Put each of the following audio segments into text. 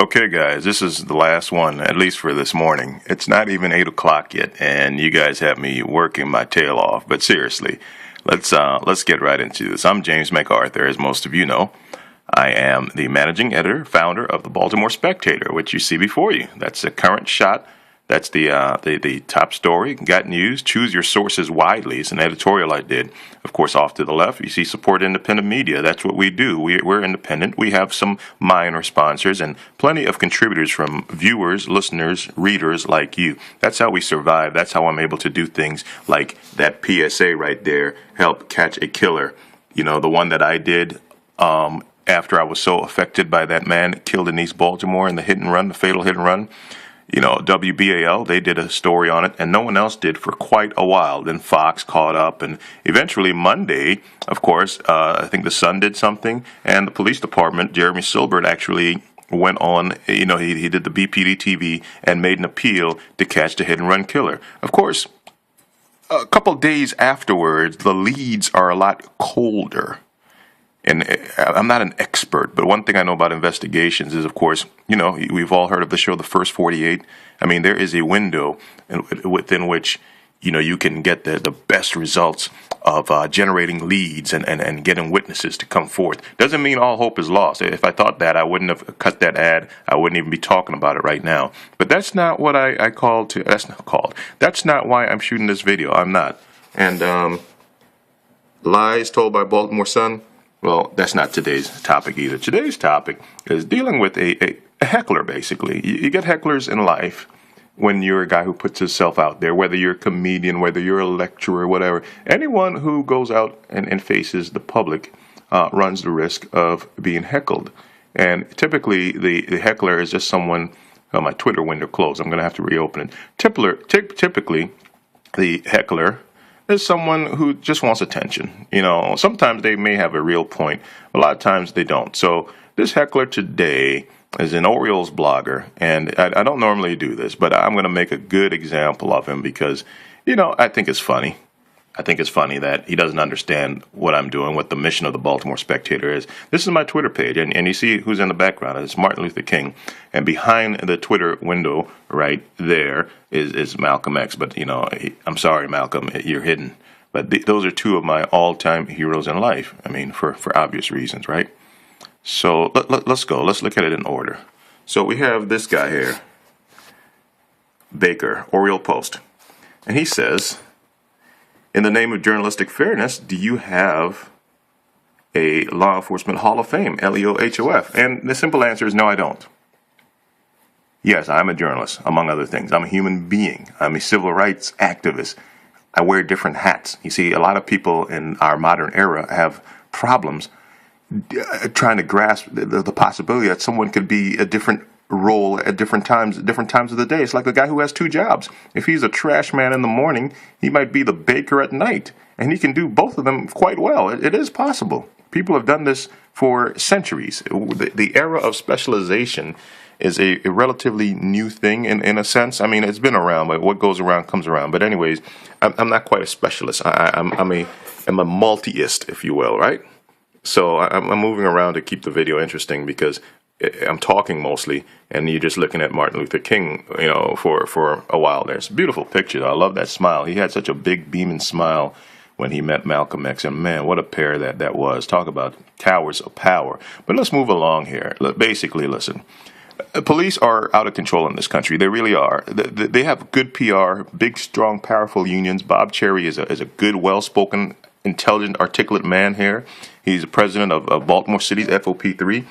Okay, guys, this is the last one, at least for this morning. It's not even 8 o'clock yet, and you guys have me working my tail off. But seriously, let's get right into this. I'm James MacArthur, as most of you know. I am the managing editor, founder of the Baltimore Spectator, which you see before you. That's the current shot. That's the top story. Got news. Choose your sources widely. It's an editorial I did. Of course, off to the left, you see support independent media. That's what we do. We're independent. We have some minor sponsors and plenty of contributors from viewers, listeners, readers like you. That's how we survive. That's how I'm able to do things like that PSA right there, help catch a killer. You know, the one that I did after I was so affected by that man killed in East Baltimore in the hit and run, the fatal hit and run. You know, WBAL, they did a story on it, and no one else did for quite a while. Then Fox caught up, and eventually Monday, of course, I think the Sun did something, and the police department, Jeremy Silbert, actually went on, you know, he did the BPD TV and made an appeal to catch the hit-and-run killer. Of course, a couple days afterwards, the leads are a lot colder. And I'm not an expert, but one thing I know about investigations is, of course, you know, we've all heard of the show The First 48. I mean, there is a window within which, you know, you can get the best results of generating leads and getting witnesses to come forth. Doesn't mean all hope is lost. If I thought that, I wouldn't have cut that ad. I wouldn't even be talking about it right now. But that's not what I called to. That's not why I'm shooting this video. I'm not. And lies told by Baltimore Sun. Well, that's not today's topic either. Today's topic is dealing with a heckler, basically. You get hecklers in life when you're a guy who puts himself out there, whether you're a comedian, whether you're a lecturer, whatever. Anyone who goes out and faces the public runs the risk of being heckled. And typically, the heckler is just someone. Oh, my Twitter window closed. I'm going to have to reopen it. Typically, the heckler is someone who just wants attention. You know, sometimes they may have a real point, a lot of times they don't. So this heckler today is an Orioles blogger, and I don't normally do this, but I'm going to make a good example of him because, you know, I think it's funny. I think it's funny that he doesn't understand what I'm doing, what the mission of the Baltimore Spectator is. This is my Twitter page, and you see who's in the background. It's Martin Luther King, and behind the Twitter window right there is Malcolm X. But, you know, I'm sorry, Malcolm, you're hidden. But those are two of my all-time heroes in life. I mean, for obvious reasons, right? So let's go. Let's look at it in order. So we have this guy here, Baker, Oriole Post, and he says, in the name of journalistic fairness, do you have a Law Enforcement Hall of Fame, LEOHOS? And the simple answer is no, I don't. Yes, I'm a journalist, among other things. I'm a human being. I'm a civil rights activist. I wear different hats. You see, a lot of people in our modern era have problems trying to grasp the possibility that someone could be a different role at different times of the day. It's like the guy who has two jobs. If he's a trash man in the morning, he might be the baker at night, and he can do both of them quite well. It is possible. People have done this for centuries. The era of specialization is a relatively new thing in a sense. I mean, it's been around, but what goes around comes around. But anyways, I'm not quite a specialist. I'm a multiist, if you will, right? So I'm moving around to keep the video interesting because I'm talking mostly, and you're just looking at Martin Luther King, you know, for a while there. It's a beautiful picture. I love that smile. He had such a big beaming smile when he met Malcolm X, and man, what a pair that was. Talk about towers of power. But let's move along here. Basically, listen. Police are out of control in this country. They really are. They have good PR, big, strong, powerful unions. Bob Cherry is a good, well-spoken, intelligent, articulate man here. He's the president of Baltimore City's FOP3.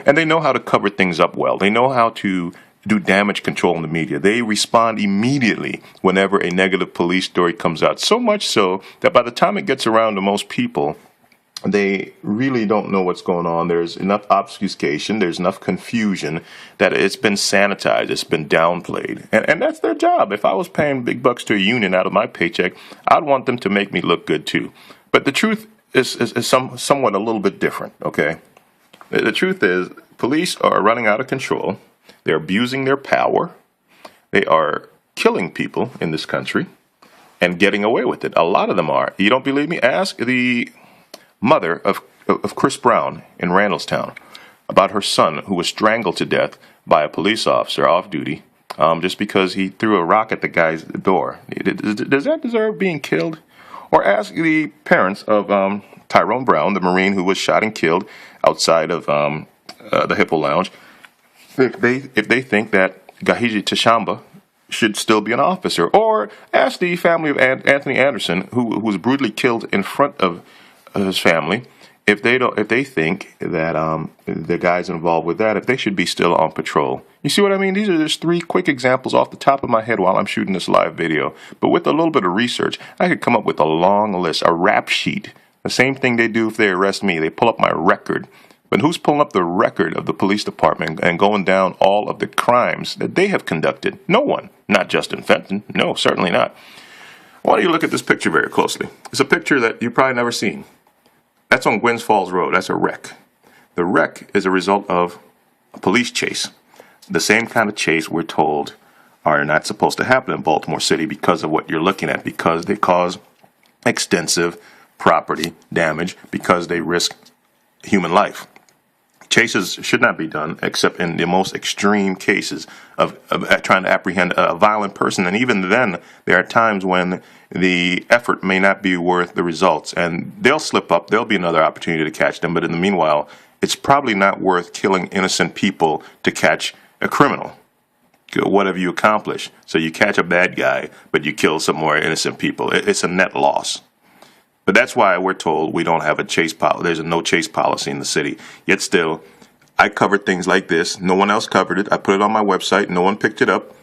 And they know how to cover things up well. They know how to do damage control in the media. They respond immediately whenever a negative police story comes out. So much so that by the time it gets around to most people, they really don't know what's going on. There's enough obfuscation. There's enough confusion that it's been sanitized. It's been downplayed. And that's their job. If I was paying big bucks to a union out of my paycheck, I'd want them to make me look good too. But the truth is somewhat a little bit different, okay? The truth is, police are running out of control. They're abusing their power. They are killing people in this country and getting away with it. A lot of them are. You don't believe me? Ask the mother of Chris Brown in Randallstown. about her son who was strangled to death by a police officer off duty just because he threw a rock at the guy's door. Does that deserve being killed? Or ask the parents of Tyrone Brown, the Marine who was shot and killed outside of the Hippo Lounge, if they think that Gahiji Tashamba should still be an officer. Or ask the family of Anthony Anderson, who was brutally killed in front of his family, if they think that the guys involved with that, if they should be still on patrol. You see what I mean? These are just 3 quick examples off the top of my head while I'm shooting this live video. But with a little bit of research, I could come up with a long list, a rap sheet. The same thing they do if they arrest me. They pull up my record. But who's pulling up the record of the police department and going down all of the crimes that they have conducted? No one. Not Justin Fenton. No, certainly not. I want you to look at this picture very closely. It's a picture that you've probably never seen. That's on Gwynns Falls Road. That's a wreck. The wreck is a result of a police chase. The same kind of chase we're told are not supposed to happen in Baltimore City because of what you're looking at, because they cause extensive property damage, because they risk human life. Chases should not be done except in the most extreme cases of trying to apprehend a violent person. And even then, there are times when the effort may not be worth the results. And they'll slip up. There'll be another opportunity to catch them. But in the meanwhile, it's probably not worth killing innocent people to catch a criminal. What have you accomplished? So you catch a bad guy, but you kill some more innocent people. It's a net loss. But that's why we're told we don't have a chase policy. There's a no chase policy in the city. Yet still, I covered things like this. No one else covered it. I put it on my website. No one picked it up.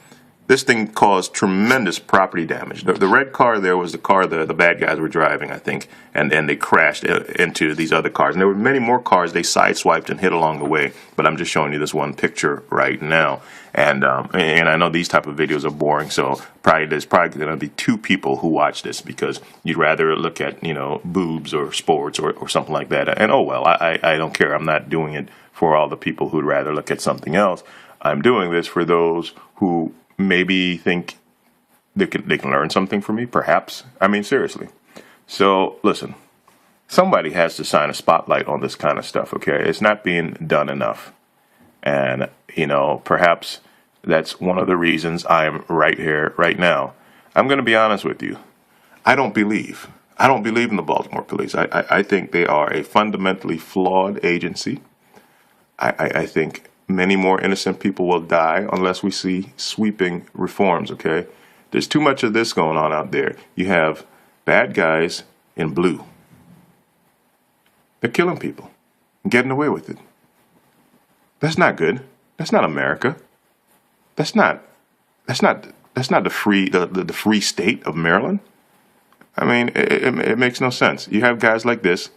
This thing caused tremendous property damage. The red car there was the car the bad guys were driving, I think, and they crashed into these other cars. And there were many more cars they sideswiped and hit along the way. But I'm just showing you this one picture right now. And I know these type of videos are boring, so there's probably going to be 2 people who watch this because you'd rather look at, boobs or sports or something like that. And oh well, I don't care. I'm not doing it for all the people who'd rather look at something else. I'm doing this for those who maybe think they can learn something from me, perhaps. I mean, seriously. So listen, somebody has to shine a spotlight on this kind of stuff, okay? It's not being done enough. And, perhaps that's one of the reasons I'm right here, right now. I'm going to be honest with you. I don't believe in the Baltimore police. I think they are a fundamentally flawed agency. I think many more innocent people will die unless we see sweeping reforms, okay? There's too much of this going on out there. You have bad guys in blue. They're killing people and getting away with it. That's not good. That's not America. That's not the free state of Maryland. I mean, it makes no sense. You have guys like this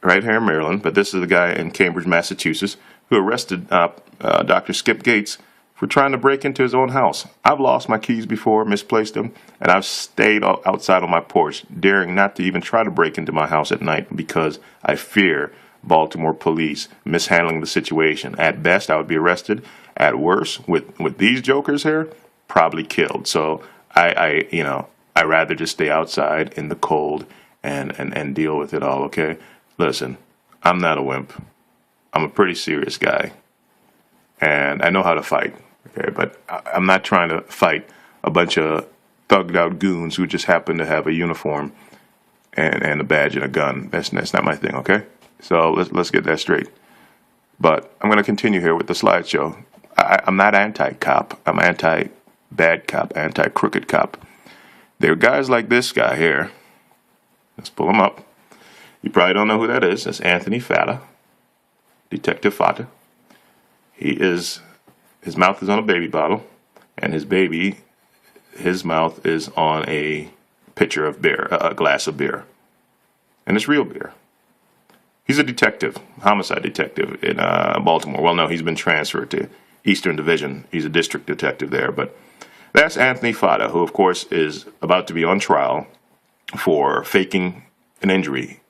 right here in Maryland, but this is the guy in Cambridge, Massachusetts, who arrested Dr. Skip Gates for trying to break into his own house. I've lost my keys before, misplaced them, and I've stayed outside on my porch, daring not to even try to break into my house at night because I fear Baltimore police mishandling the situation. At best, I would be arrested. At worst, with these jokers here, probably killed. So I rather just stay outside in the cold and deal with it all, okay? Listen, I'm not a wimp. I'm a pretty serious guy. And I know how to fight, okay? But I'm not trying to fight a bunch of thugged out goons who just happen to have a uniform and a badge and a gun. That's not my thing, okay? So let's get that straight. But I'm going to continue here with the slideshow. I'm not anti-cop. I'm anti-bad cop, anti-crooked cop. There are guys like this guy here. Let's pull him up. You probably don't know who that is. That's Anthony Ph.A.L, Detective Ph.A.L. His mouth is on a baby bottle, and his mouth is on a pitcher of beer, a glass of beer. And it's real beer. He's a detective, homicide detective in Baltimore. Well, no, he's been transferred to Eastern Division. He's a district detective there. But that's Anthony Ph.A.L, who, of course, is about to be on trial for faking an injury.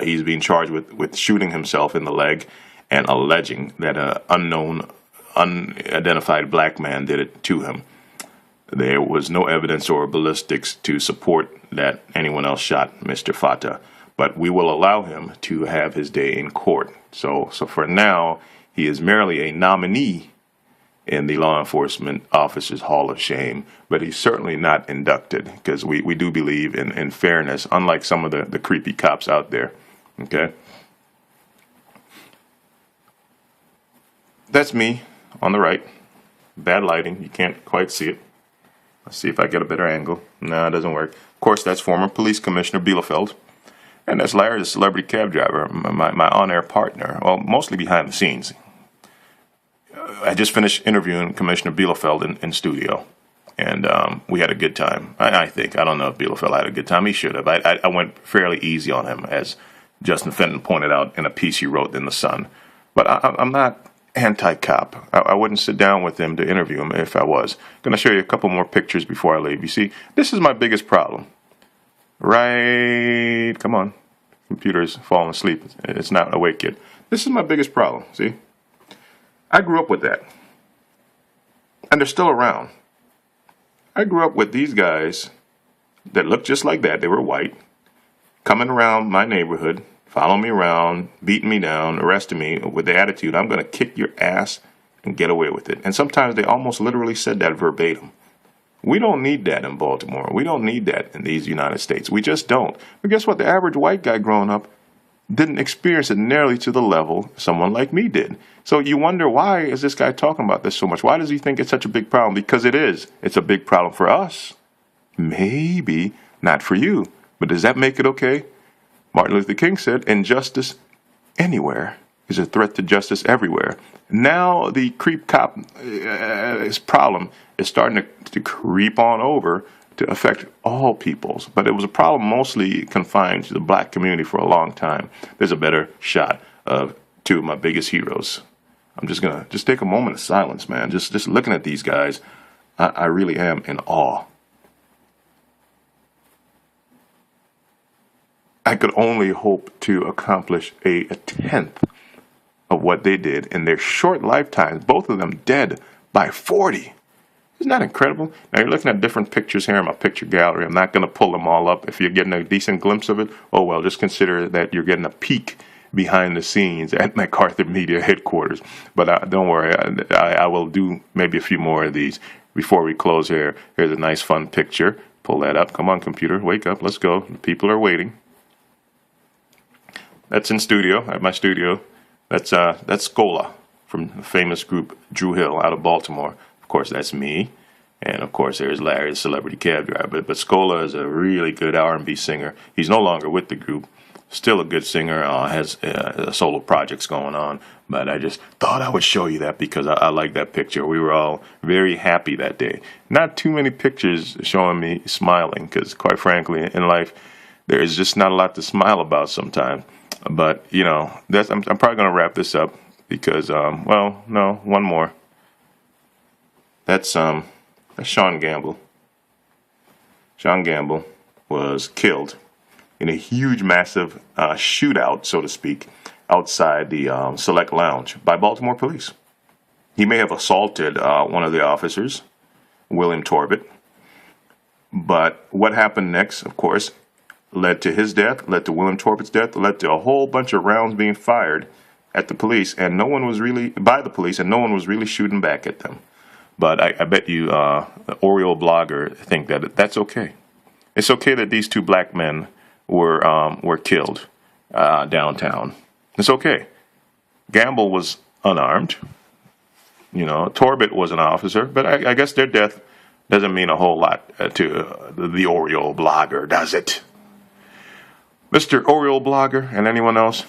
He's being charged with shooting himself in the leg and alleging that an unknown, unidentified black man did it to him. There was no evidence or ballistics to support that anyone else shot Mr. Ph.A.L. but we will allow him to have his day in court. So for now, he is merely a nominee in the Law Enforcement Officers Hall of Shame, but he's certainly not inducted, because we do believe in fairness, unlike some of the creepy cops out there. Okay? That's me on the right. Bad lighting. You can't quite see it. Let's see if I get a better angle. No, it doesn't work. Of course, that's former Police Commissioner Bielefeld. And that's Larry, the celebrity cab driver, my on-air partner. Well, mostly behind the scenes. I just finished interviewing Commissioner Bielefeld in studio. And we had a good time, I think. I don't know if Bielefeld had a good time. He should have. I went fairly easy on him, as Justin Fenton pointed out in a piece he wrote in The Sun. But I'm not anti-cop. I wouldn't sit down with him to interview him if I was. Going to show you a couple more pictures before I leave. You see, this is my biggest problem. Right, come on. Computer's falling asleep. It's not awake yet. This is my biggest problem, see? I grew up with that. And they're still around. I grew up with these guys that looked just like that. They were white, coming around my neighborhood, following me around, beating me down, arresting me with the attitude, I'm going to kick your ass and get away with it. And sometimes they almost literally said that verbatim. We don't need that in Baltimore. We don't need that in these United States. We just don't. But guess what? The average white guy growing up didn't experience it nearly to the level someone like me did. So you wonder, why is this guy talking about this so much? Why does he think it's such a big problem? Because it is. It's a big problem for us. Maybe not for you. But does that make it okay? Martin Luther King said, injustice anywhere is a threat to justice everywhere. Now the creep cop problem is starting to creep on over to affect all peoples. But it was a problem mostly confined to the black community for a long time. There's a better shot of two of my biggest heroes. I'm just going to take a moment of silence, man. Just looking at these guys, I really am in awe. I could only hope to accomplish a tenth of what they did in their short lifetimes, both of them dead by 40. Isn't that incredible? Now, you're looking at different pictures here in my picture gallery. I'm not going to pull them all up. If you're getting a decent glimpse of it, oh well, just consider that you're getting a peek behind the scenes at MacArthur Media headquarters. But don't worry, I will do maybe a few more of these before we close here. Here's a nice, fun picture. Pull that up. Come on, computer, wake up. Let's go. The people are waiting. That's in studio, at my studio. That's Scola from the famous group Drew Hill out of Baltimore. Of course, that's me. And of course, there's Larry, the celebrity cab driver. But Scola is a really good R&B singer. He's no longer with the group. Still a good singer. Has solo projects going on. But I just thought I would show you that because I like that picture. We were all very happy that day. Not too many pictures showing me smiling because, quite frankly, in life, there is just not a lot to smile about sometimes. But, you know, I'm probably going to wrap this up because, well, no, one more. That's Sean Gamble. Sean Gamble was killed in a huge, massive shootout, so to speak, outside the Select Lounge by Baltimore police. He may have assaulted one of the officers, William Torbett. But what happened next, of course, led to his death, led to William Torbett's death, led to a whole bunch of rounds being fired at the police, and no one was really, by the police, and no one was really shooting back at them. But I bet you the Oriole blogger think that that's okay. It's okay that these two black men were killed downtown. It's okay. Gamble was unarmed. You know, Torbett was an officer, but I guess their death doesn't mean a whole lot to the Oriole blogger, does it? Mr. Oriole blogger and anyone else,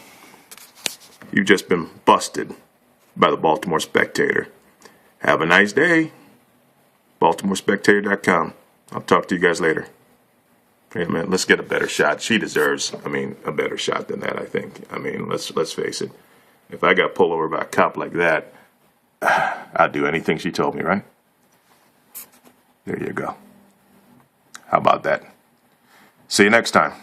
you've just been busted by the Baltimore Spectator. Have a nice day. BaltimoreSpectator.com. I'll talk to you guys later. Hey man, let's get a better shot. She deserves, a better shot than that, I think. Let's face it. If I got pulled over by a cop like that, I'd do anything she told me, right? There you go. How about that? See you next time.